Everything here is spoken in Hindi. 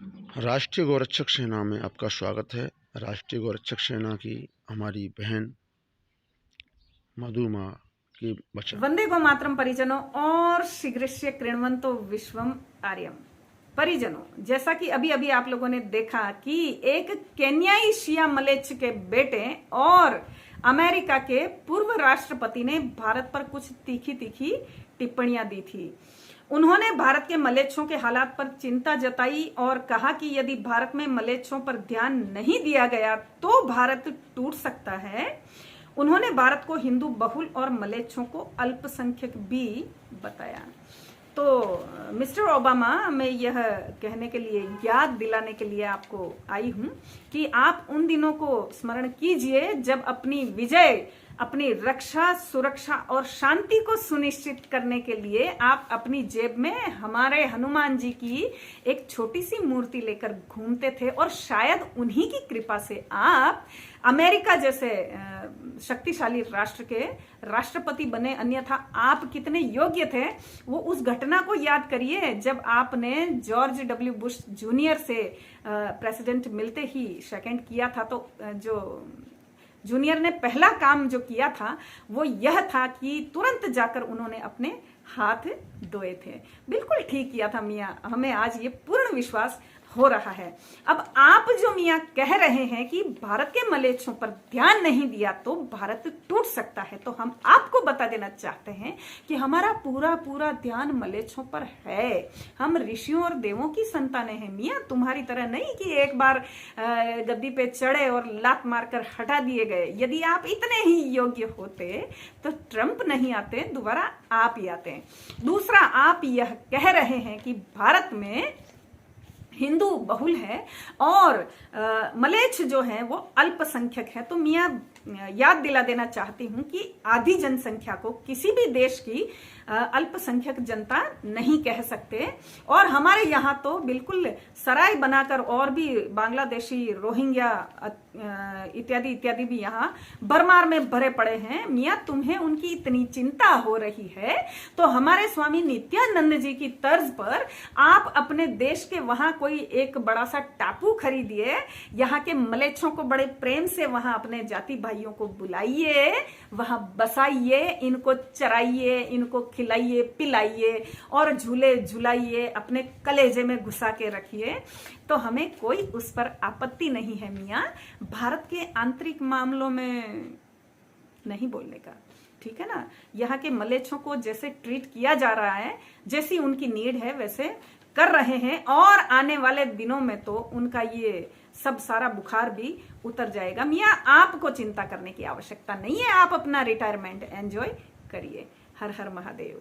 राष्ट्रीय गौरक्षक सेना में आपका स्वागत है। राष्ट्रीय गौरक्षक सेना की हमारी बहन मधुमा की वचन। वंदे गो मातरम परिजनों और शीघ्रस्य कृण्वन्तो विश्वम आर्यम। परिजनों, जैसा कि अभी अभी आप लोगों ने देखा कि एक केन्याई शिया मलेच्छ के बेटे और अमेरिका के पूर्व राष्ट्रपति ने भारत पर कुछ तीखी तीखी टिप्पणियां दी थी। उन्होंने भारत के मलेच्छों के हालात पर चिंता जताई और कहा कि यदि भारत में मलेच्छों पर ध्यान नहीं दिया गया तो भारत टूट सकता है। उन्होंने भारत को हिंदू बहुल और मलेच्छों को अल्पसंख्यक भी बताया। तो मिस्टर ओबामा, मैं यह कहने के लिए, याद दिलाने के लिए आपको आई हूं कि आप उन दिनों को स्मरण कीजिए जब अपनी विजय, अपनी रक्षा, सुरक्षा और शांति को सुनिश्चित करने के लिए आप अपनी जेब में हमारे हनुमान जी की एक छोटी सी मूर्ति लेकर घूमते थे और शायद उन्हीं की कृपा से आप अमेरिका जैसे शक्तिशाली राष्ट्र के राष्ट्रपति बने। अन्यथा आप कितने योग्य थे वो उस घटना को याद करिए जब आपने जॉर्ज डब्ल्यू बुश जूनियर से प्रेसिडेंट मिलते ही सेकंड किया था। तो जो जूनियर ने पहला काम जो किया था वो यह था कि तुरंत जाकर उन्होंने अपने हाथ धोए थे। बिल्कुल ठीक किया था मियाँ, हमें आज ये पूर्ण विश्वास हो रहा है। अब आप जो मियाँ कह रहे हैं कि भारत के मलेच्छों पर ध्यान नहीं दिया तो भारत टूट सकता है, तो हम आपको बता देना चाहते हैं कि हमारा पूरा पूरा ध्यान मलेच्छों पर है। हम ऋषियों और देवों की संतानें हैं मियाँ, तुम्हारी तरह नहीं कि एक बार गद्दी पे चढ़े और लात मारकर हटा दिए गए। यदि आप इतने ही योग्य होते तो ट्रंप नहीं आते, दोबारा आप ही आते। दूसरा, आप यह कह रहे हैं कि भारत में हिंदू बहुल है और मलेच्छ जो है वो अल्पसंख्यक है। तो मियाँ याद दिला देना चाहती हूं कि आधी जनसंख्या को किसी भी देश की अल्पसंख्यक जनता नहीं कह सकते। और हमारे यहाँ तो बिल्कुल सराय बनाकर और भी बांग्लादेशी, रोहिंग्या इत्यादि इत्यादि भी यहाँ बरमार में भरे पड़े हैं। मियाँ तुम्हें उनकी इतनी चिंता हो रही है तो हमारे स्वामी नित्यानंद जी की तर्ज पर आप अपने देश के वहां कोई एक बड़ा सा टापू खरीदिए, यहाँ के मलेच्छों को बड़े प्रेम से वहां अपने जाति भाइयों को बुलाइए, वहां बसाइए, इनको चराइए, इनको खिलाइए पिलाइए और झूले झुलाइए, अपने कलेजे में घुसा के रखिए, तो हमें कोई उस पर आपत्ति नहीं है मियाँ। भारत के आंतरिक मामलों में नहीं बोलने का, ठीक है ना। यहाँ के मलेच्छों को जैसे ट्रीट किया जा रहा है, जैसी उनकी नीड है वैसे कर रहे हैं और आने वाले दिनों में तो उनका ये सब सारा बुखार भी उतर जाएगा। मियाँ आपको चिंता करने की आवश्यकता नहीं है, आप अपना रिटायरमेंट एंजॉय करिए। हर हर महादेव।